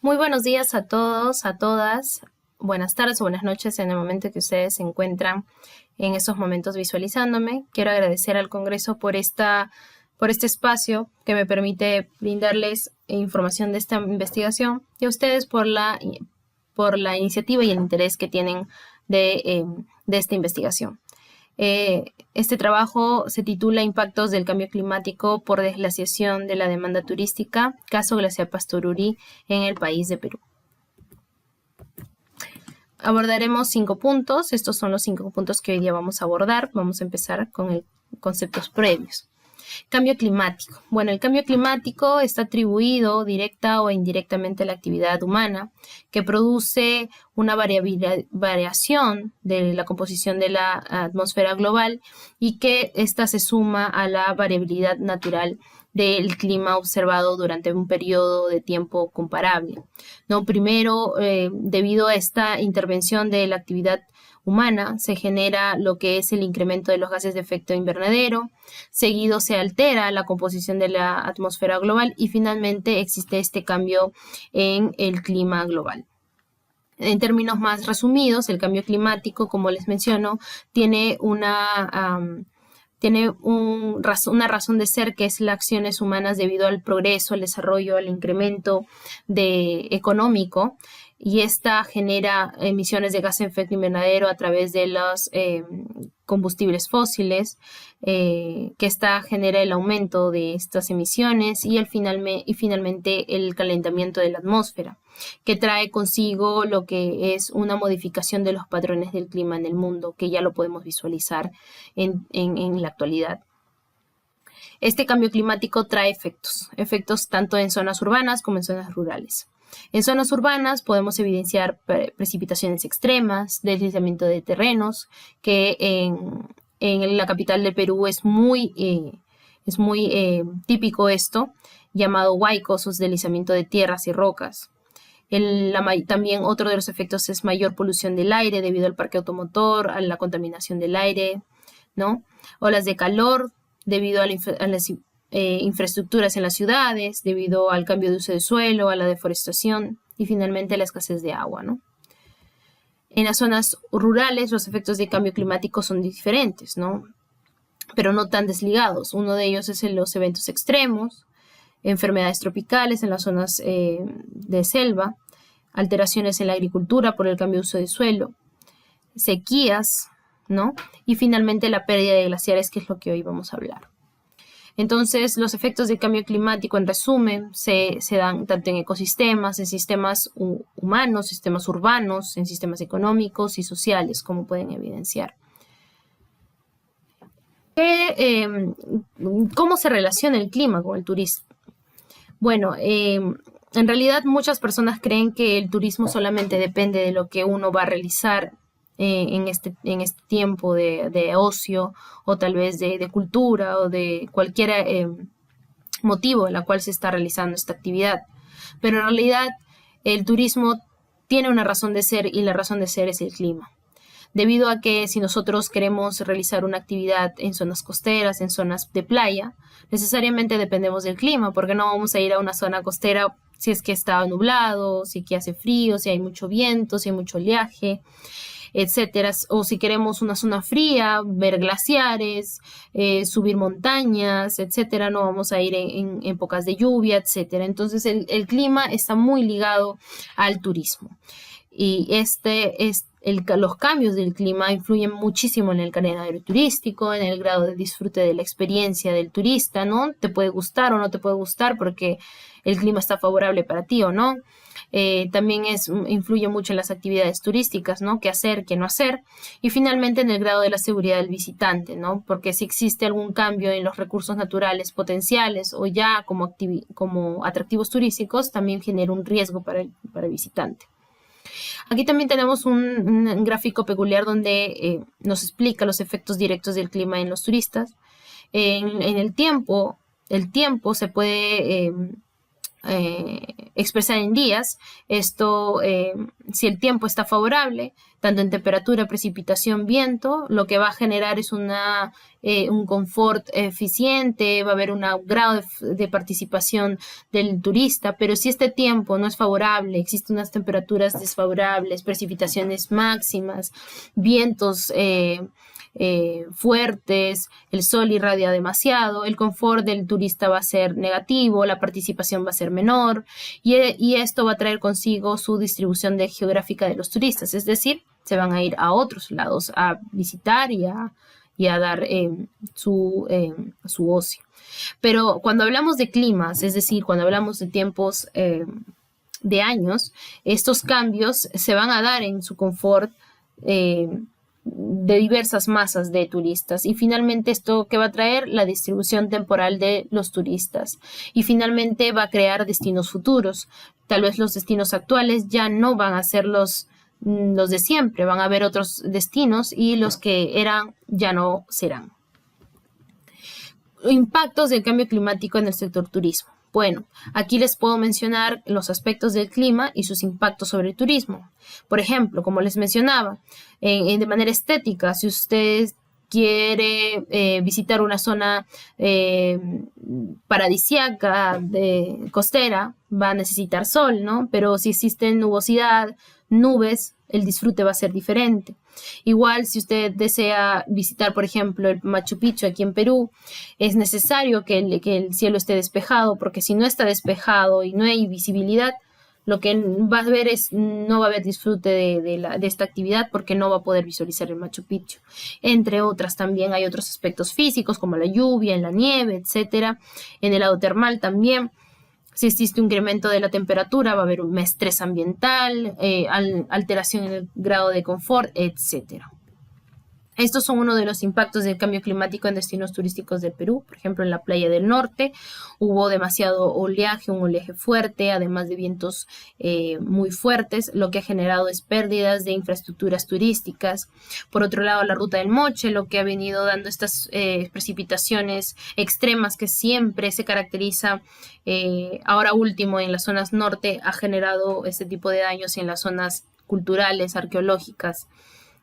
Muy buenos días a todos, a todas. Buenas tardes o buenas noches en el momento que ustedes se encuentran en estos momentos visualizándome. Quiero agradecer al Congreso por este espacio que me permite brindarles información de esta investigación y a ustedes por la iniciativa y el interés que tienen de esta investigación. Este trabajo se titula Impactos del cambio climático por desglaciación de la demanda turística, caso Glaciar Pastoruri en el país de Perú. Abordaremos 5 puntos. Estos son los 5 puntos que hoy día vamos a abordar. Vamos a empezar con conceptos previos. Cambio climático. Bueno, el cambio climático está atribuido directa o indirectamente a la actividad humana que produce una variación de la composición de la atmósfera global y que ésta se suma a la variabilidad natural del clima observado durante un periodo de tiempo comparable, ¿no? Primero, debido a esta intervención de la actividad humana, se genera lo que es el incremento de los gases de efecto invernadero, seguido se altera la composición de la atmósfera global y finalmente existe este cambio en el clima global. En términos más resumidos, el cambio climático, como les menciono, tiene una razón de ser que es las acciones humanas debido al progreso, al desarrollo, al incremento económico, y esta genera emisiones de gas de efecto invernadero a través de los combustibles fósiles, que esta genera el aumento de estas emisiones y finalmente el calentamiento de la atmósfera, que trae consigo lo que es una modificación de los patrones del clima en el mundo, que ya lo podemos visualizar en la actualidad. Este cambio climático trae efectos tanto en zonas urbanas como en zonas rurales. En zonas urbanas podemos evidenciar precipitaciones extremas, deslizamiento de terrenos, que en la capital del Perú es muy típico esto, llamado huaicos, o deslizamiento de tierras y rocas. También otro de los efectos es mayor polución del aire debido al parque automotor, a la contaminación del aire, ¿no? Olas de calor debido a las infraestructuras en las ciudades, debido al cambio de uso de suelo, a la deforestación y finalmente a la escasez de agua, ¿no? En las zonas rurales los efectos de cambio climático son diferentes, ¿no? Pero no tan desligados. Uno de ellos es en los eventos extremos, enfermedades tropicales en las zonas de selva, alteraciones en la agricultura por el cambio de uso de suelo, sequías, ¿no? Y finalmente la pérdida de glaciares, que es lo que hoy vamos a hablar. Entonces, los efectos del cambio climático, en resumen, se dan tanto en ecosistemas, en sistemas humanos, sistemas urbanos, en sistemas económicos y sociales, como pueden evidenciar. ¿Cómo se relaciona el clima con el turismo? Bueno, en realidad muchas personas creen que el turismo solamente depende de lo que uno va a realizar en este tiempo de ocio o tal vez de cultura o de cualquier motivo en la cual se está realizando esta actividad. Pero en realidad el turismo tiene una razón de ser y la razón de ser es el clima. Debido a que si nosotros queremos realizar una actividad en zonas costeras, en zonas de playa, necesariamente dependemos del clima, porque no vamos a ir a una zona costera si es que está nublado, si que hace frío, si hay mucho viento, si hay mucho oleaje, etcétera, o si queremos una zona fría, ver glaciares, subir montañas, etcétera, no vamos a ir en épocas de lluvia, etcétera. Entonces el clima está muy ligado al turismo y los cambios del clima influyen muchísimo en el calendario turístico, en el grado de disfrute de la experiencia del turista, ¿no? Te puede gustar o no te puede gustar porque el clima está favorable para ti o no. También influye mucho en las actividades turísticas, ¿no? Qué hacer, qué no hacer. Y finalmente en el grado de la seguridad del visitante, ¿no? Porque si existe algún cambio en los recursos naturales potenciales o ya como atractivos turísticos, también genera un riesgo para el visitante. Aquí también tenemos un gráfico peculiar donde nos explica los efectos directos del clima en los turistas. En el tiempo se puede expresar en días. Esto, si el tiempo está favorable, tanto en temperatura, precipitación, viento, lo que va a generar es una un confort eficiente, va a haber un grado de participación del turista, pero si este tiempo no es favorable, existen unas temperaturas desfavorables, precipitaciones máximas, vientos fuertes, el sol irradia demasiado, el confort del turista va a ser negativo, la participación va a ser menor y esto va a traer consigo su distribución geográfica de los turistas, es decir, se van a ir a otros lados a visitar y a dar su ocio. Pero cuando hablamos de climas, es decir, cuando hablamos de tiempos de años, estos cambios se van a dar en su confort de diversas masas de turistas y finalmente esto que va a traer la distribución temporal de los turistas y finalmente va a crear destinos futuros. Tal vez los destinos actuales ya no van a ser los de siempre, van a haber otros destinos y los que eran ya no serán. Impactos del cambio climático en el sector turismo. Bueno, aquí les puedo mencionar los aspectos del clima y sus impactos sobre el turismo. Por ejemplo, como les mencionaba, de manera estética, si usted quiere visitar una zona paradisíaca costera, va a necesitar sol, ¿no? Pero si existe nubosidad, nubes, el disfrute va a ser diferente. Igual, si usted desea visitar, por ejemplo, el Machu Picchu aquí en Perú, es necesario que el cielo esté despejado, porque si no está despejado y no hay visibilidad, lo que va a ver no va a haber disfrute de esta actividad porque no va a poder visualizar el Machu Picchu. Entre otras, también hay otros aspectos físicos como la lluvia, en la nieve, etcétera. En el lado termal también. Si existe un incremento de la temperatura, va a haber un estrés ambiental, alteración en el grado de confort, etc. Estos son uno de los impactos del cambio climático en destinos turísticos del Perú. Por ejemplo, en la playa del norte hubo demasiado oleaje, un oleaje fuerte, además de vientos muy fuertes, lo que ha generado es pérdidas de infraestructuras turísticas. Por otro lado, la ruta del Moche, lo que ha venido dando estas precipitaciones extremas que siempre se caracteriza, ahora último en las zonas norte, ha generado este tipo de daños en las zonas culturales, arqueológicas,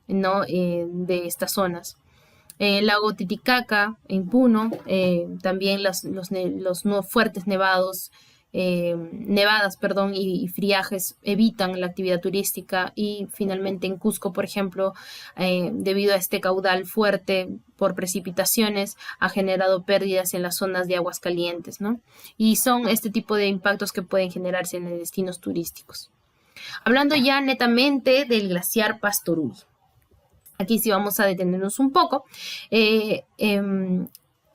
¿no? De estas zonas. El lago Titicaca en Puno, también los fuertes nevadas, y friajes evitan la actividad turística y finalmente en Cusco, por ejemplo, debido a este caudal fuerte por precipitaciones, ha generado pérdidas en las zonas de aguas calientes, ¿no? Y son este tipo de impactos que pueden generarse en destinos turísticos. Hablando ya netamente del glaciar Pastoruri. Aquí sí vamos a detenernos un poco.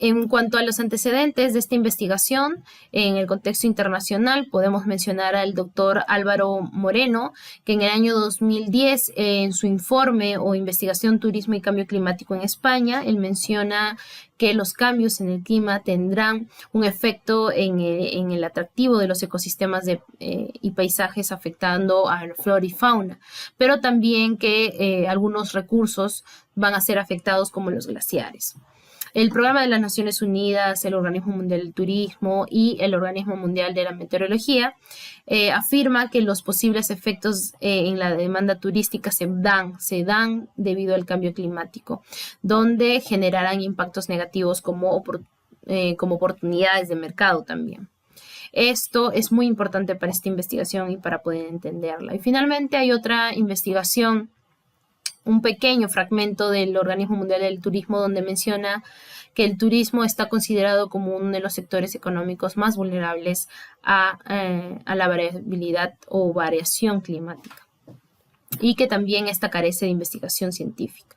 En cuanto a los antecedentes de esta investigación, en el contexto internacional podemos mencionar al doctor Álvaro Moreno, que en el año 2010, en su informe o investigación Turismo y Cambio Climático en España, él menciona que los cambios en el clima tendrán un efecto en el atractivo de los ecosistemas y paisajes afectando a la flora y fauna, pero también que algunos recursos van a ser afectados como los glaciares. El Programa de las Naciones Unidas, el Organismo Mundial del Turismo y el Organismo Mundial de la Meteorología afirma que los posibles efectos en la demanda turística se dan debido al cambio climático, donde generarán impactos negativos como oportunidades de mercado también. Esto es muy importante para esta investigación y para poder entenderla. Y finalmente hay otra investigación, un pequeño fragmento del Organismo Mundial del Turismo donde menciona que el turismo está considerado como uno de los sectores económicos más vulnerables a la variabilidad o variación climática y que también esta carece de investigación científica.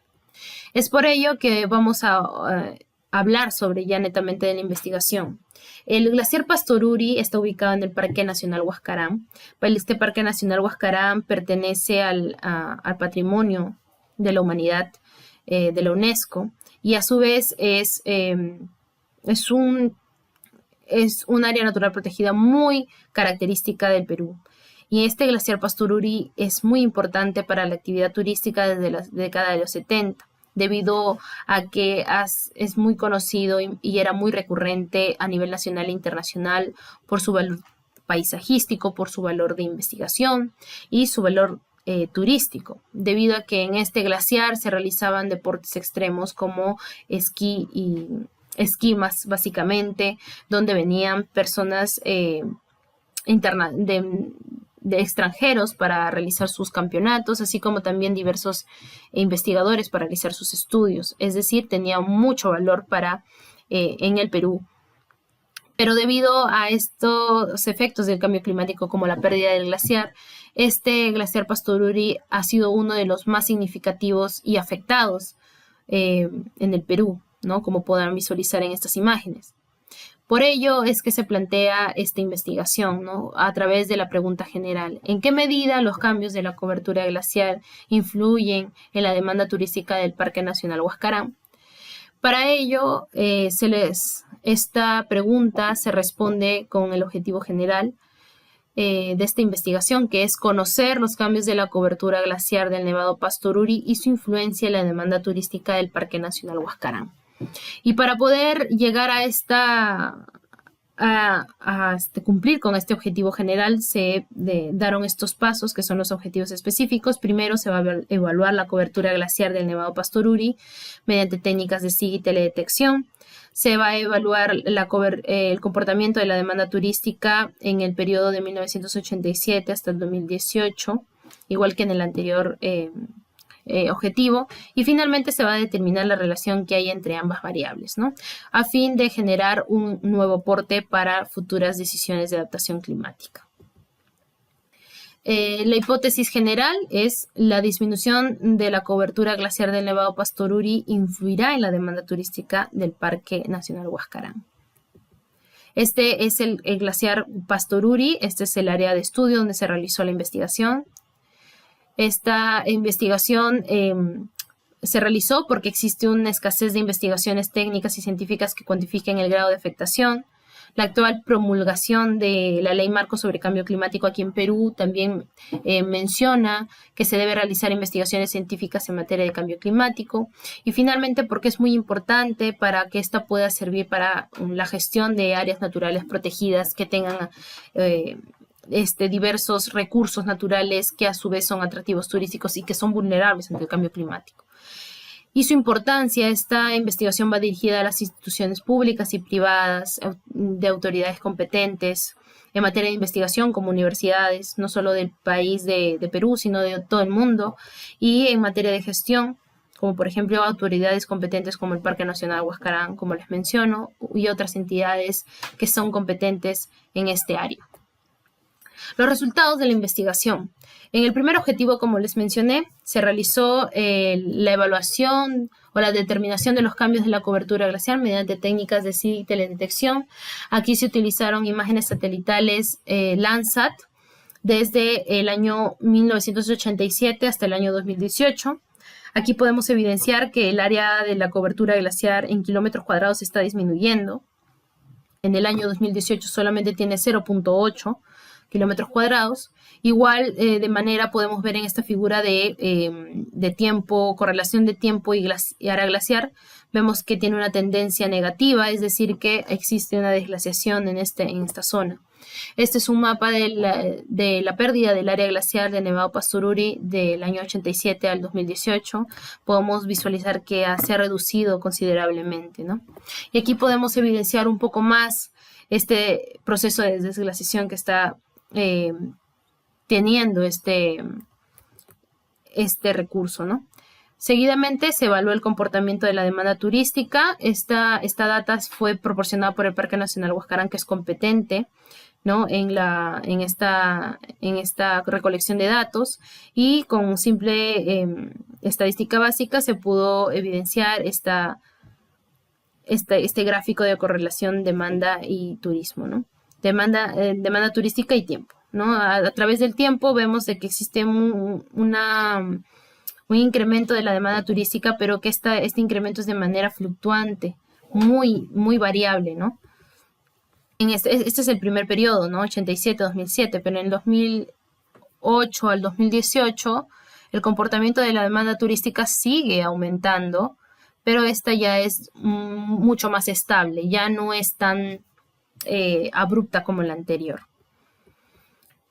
Es por ello que vamos a hablar sobre ya netamente de la investigación. El glaciar Pastoruri está ubicado en el Parque Nacional Huascarán. Este Parque Nacional Huascarán pertenece al patrimonio de la humanidad de la UNESCO y a su vez es un área natural protegida muy característica del Perú. Y este glaciar Pastoruri es muy importante para la actividad turística desde la década de los 70, debido a que es muy conocido y era muy recurrente a nivel nacional e internacional por su valor paisajístico, por su valor de investigación y su valor turístico, debido a que en este glaciar se realizaban deportes extremos como esquí y esquimas, básicamente, donde venían personas de extranjeros para realizar sus campeonatos, así como también diversos investigadores para realizar sus estudios. Es decir, tenía mucho valor en el Perú. Pero debido a estos efectos del cambio climático, como la pérdida del glaciar, este glaciar Pastoruri ha sido uno de los más significativos y afectados en el Perú, ¿no? Como podrán visualizar en estas imágenes. Por ello es que se plantea esta investigación, ¿no? A través de la pregunta general: ¿en qué medida los cambios de la cobertura glaciar influyen en la demanda turística del Parque Nacional Huascarán? Para ello, esta pregunta se responde con el objetivo general de esta investigación, que es conocer los cambios de la cobertura glaciar del Nevado Pastoruri y su influencia en la demanda turística del Parque Nacional Huascarán. Y para poder llegar a cumplir con este objetivo general, se daron estos pasos, que son los objetivos específicos. Primero, se va a evaluar la cobertura glaciar del Nevado Pastoruri mediante técnicas de SIG y teledetección. Se va a evaluar el comportamiento de la demanda turística en el periodo de 1987 hasta el 2018, igual que en el anterior objetivo, y finalmente se va a determinar la relación que hay entre ambas variables, ¿no? A fin de generar un nuevo aporte para futuras decisiones de adaptación climática. La hipótesis general es: la disminución de la cobertura glaciar del Nevado Pastoruri influirá en la demanda turística del Parque Nacional Huascarán. Este es el glaciar Pastoruri, este es el área de estudio donde se realizó la investigación. Esta investigación se realizó porque existe una escasez de investigaciones técnicas y científicas que cuantifiquen el grado de afectación. La actual promulgación de la Ley Marco sobre Cambio Climático aquí en Perú también menciona que se debe realizar investigaciones científicas en materia de cambio climático. Y finalmente, porque es muy importante para que esta pueda servir para la gestión de áreas naturales protegidas que tengan diversos recursos naturales que a su vez son atractivos turísticos y que son vulnerables ante el cambio climático. Y su importancia: esta investigación va dirigida a las instituciones públicas y privadas, de autoridades competentes en materia de investigación, como universidades, no solo del país de Perú, sino de todo el mundo, y en materia de gestión, como por ejemplo autoridades competentes como el Parque Nacional Huascarán, como les menciono, y otras entidades que son competentes en este área. Los resultados de la investigación. En el primer objetivo, como les mencioné, se realizó la evaluación o la determinación de los cambios de la cobertura glaciar mediante técnicas de SIG y teledetección. Aquí se utilizaron imágenes satelitales Landsat desde el año 1987 hasta el año 2018. Aquí podemos evidenciar que el área de la cobertura glaciar en kilómetros cuadrados está disminuyendo. En el año 2018 solamente tiene 0.8 kilómetros cuadrados. Igual de manera podemos ver en esta figura de tiempo, correlación de tiempo y área glaciar, vemos que tiene una tendencia negativa, es decir, que existe una desglaciación en esta zona. Este es un mapa de la pérdida del área glaciar de Nevado Pastoruri del año 87 al 2018. Podemos visualizar que se ha reducido considerablemente, ¿no? Y aquí podemos evidenciar un poco más este proceso de desglaciación que está teniendo este recurso, ¿no? Seguidamente se evaluó el comportamiento de la demanda turística. Esta data fue proporcionada por el Parque Nacional Huascarán, que es competente, ¿no?, en esta recolección de datos, y con simple estadística básica se pudo evidenciar este gráfico de correlación demanda y turismo, ¿no? Demanda turística y tiempo, ¿no? A través del tiempo vemos de que existe un incremento de la demanda turística, pero que este incremento es de manera fluctuante, muy, muy variable, ¿no? Este es el primer periodo, ¿no? 87-2007, pero en el 2008 al 2018 el comportamiento de la demanda turística sigue aumentando, pero esta ya es mucho más estable, ya no es tan abrupta como la anterior.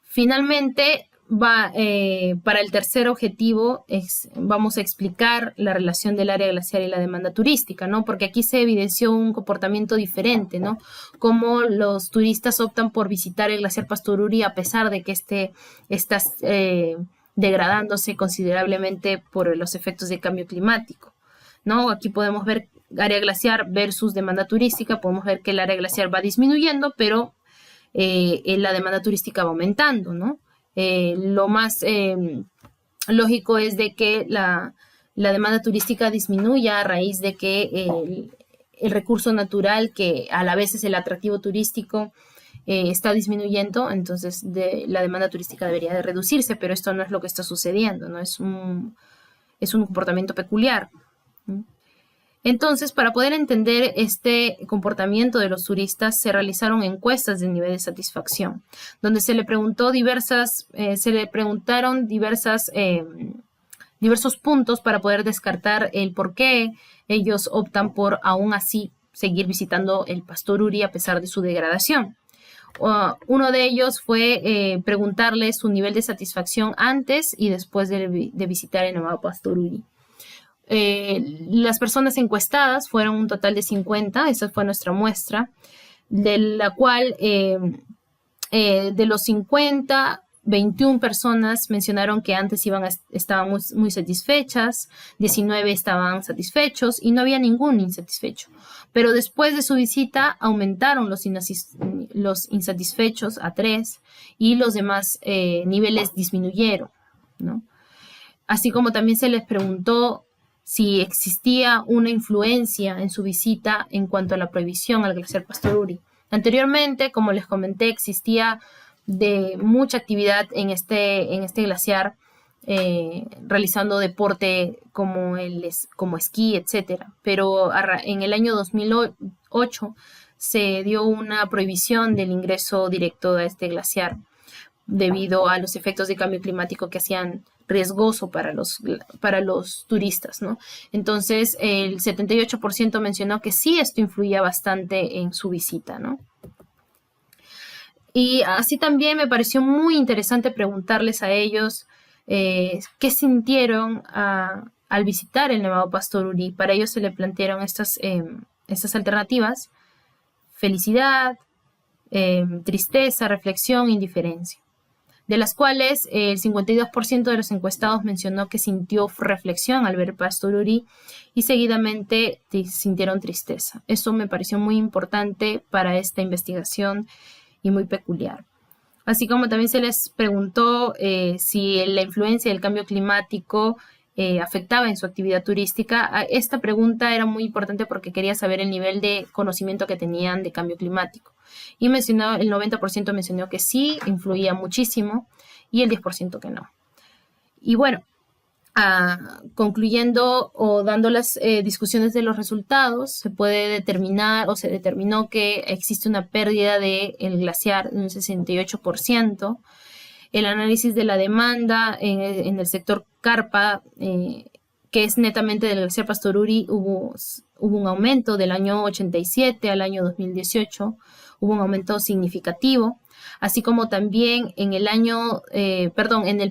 Finalmente, Para el tercer objetivo vamos a explicar la relación del área glaciar y la demanda turística, ¿no? Porque aquí se evidenció un comportamiento diferente, ¿no? Cómo los turistas optan por visitar el glaciar Pastoruri a pesar de que está degradándose considerablemente por los efectos del cambio climático, ¿no? Aquí podemos ver área glaciar versus demanda turística. Podemos ver que el área glaciar va disminuyendo, pero la demanda turística va aumentando, ¿no? Lo más lógico es de que la demanda turística disminuya a raíz de que el recurso natural, que a la vez es el atractivo turístico, está disminuyendo. Entonces la demanda turística debería de reducirse, pero esto no es lo que está sucediendo, ¿no? Es un comportamiento peculiar, ¿no? Entonces, para poder entender este comportamiento de los turistas, se realizaron encuestas de nivel de satisfacción, donde se le preguntaron diversos puntos para poder descartar el por qué ellos optan por aún así seguir visitando el Pastoruri a pesar de su degradación. Uno de ellos fue preguntarles su nivel de satisfacción antes y después de visitar el Nevado Pastoruri. Las personas encuestadas fueron un total de 50, esa fue nuestra muestra, de la cual de los 50, 21 personas mencionaron que antes estaban muy satisfechas, 19 estaban satisfechos y no había ningún insatisfecho. Pero después de su visita aumentaron los insatisfechos a 3 y los demás niveles disminuyeron, ¿no? Así como también se les preguntó si existía una influencia en su visita en cuanto a la prohibición al glaciar Pastoruri. Anteriormente, como les comenté, existía mucha actividad en este glaciar, realizando deporte como esquí, etc. Pero en el año 2008 se dio una prohibición del ingreso directo a este glaciar debido a los efectos de cambio climático que hacían riesgoso para los turistas, ¿no? Entonces, el 78% mencionó que sí, esto influía bastante en su visita, ¿no? Y así también me pareció muy interesante preguntarles a ellos qué sintieron al visitar el Nevado Pastoruri. Para ellos se le plantearon estas alternativas: felicidad, tristeza, reflexión, indiferencia, de las cuales el 52% de los encuestados mencionó que sintió reflexión al ver Pastoruri y seguidamente sintieron tristeza. Eso me pareció muy importante para esta investigación y muy peculiar. Así como también se les preguntó si la influencia del cambio climático afectaba en su actividad turística. Esta pregunta era muy importante porque quería saber el nivel de conocimiento que tenían de cambio climático. Y el 90% mencionó que sí, influía muchísimo, y el 10% que no. Y bueno, concluyendo o dando las discusiones de los resultados, se determinó que existe una pérdida del glaciar de un 68%. El análisis de la demanda en el sector carpa, que es netamente del glaciar Pastoruri, hubo un aumento del año 87 al año 2018, hubo un aumento significativo, así como también en el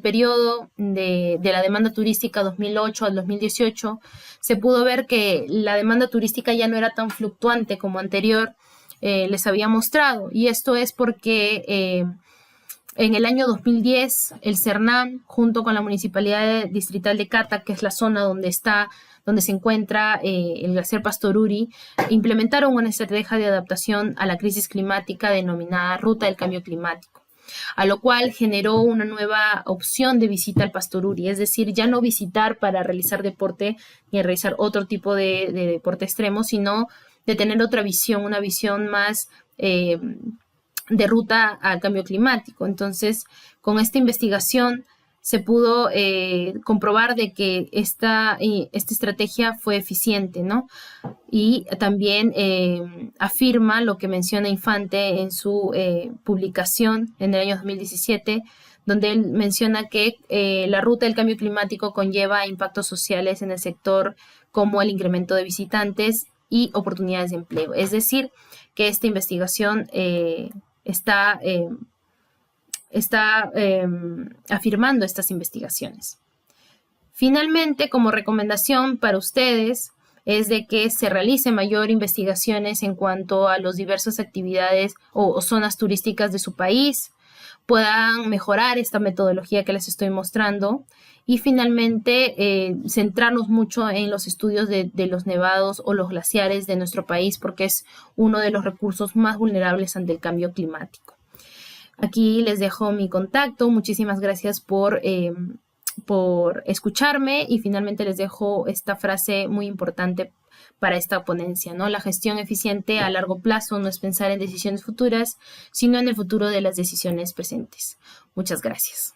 periodo de la demanda turística 2008 al 2018, se pudo ver que la demanda turística ya no era tan fluctuante como anterior les había mostrado, y esto es porque en el año 2010, el CERNAM, junto con la Municipalidad Distrital de Cata, que es la zona donde se encuentra el glaciar Pastoruri, implementaron una estrategia de adaptación a la crisis climática denominada Ruta del Cambio Climático, a lo cual generó una nueva opción de visita al Pastoruri, es decir, ya no visitar para realizar deporte ni realizar otro tipo de deporte extremo, sino de tener otra visión, una visión más de ruta al cambio climático. Entonces, con esta investigación se pudo comprobar de que esta estrategia fue eficiente, ¿no? Y también afirma lo que menciona Infante en su publicación en el año 2017, donde él menciona que la ruta del cambio climático conlleva impactos sociales en el sector, como el incremento de visitantes y oportunidades de empleo. Es decir, que esta investigación está está afirmando estas investigaciones. Finalmente, como recomendación para ustedes, es de que se realice mayor investigaciones en cuanto a las diversas actividades o zonas turísticas de su país, puedan mejorar esta metodología que les estoy mostrando y finalmente centrarnos mucho en los estudios de los nevados o los glaciares de nuestro país porque es uno de los recursos más vulnerables ante el cambio climático. Aquí les dejo mi contacto. Muchísimas gracias por escucharme y finalmente les dejo esta frase muy importante para esta ponencia, ¿no? La gestión eficiente a largo plazo no es pensar en decisiones futuras, sino en el futuro de las decisiones presentes. Muchas gracias.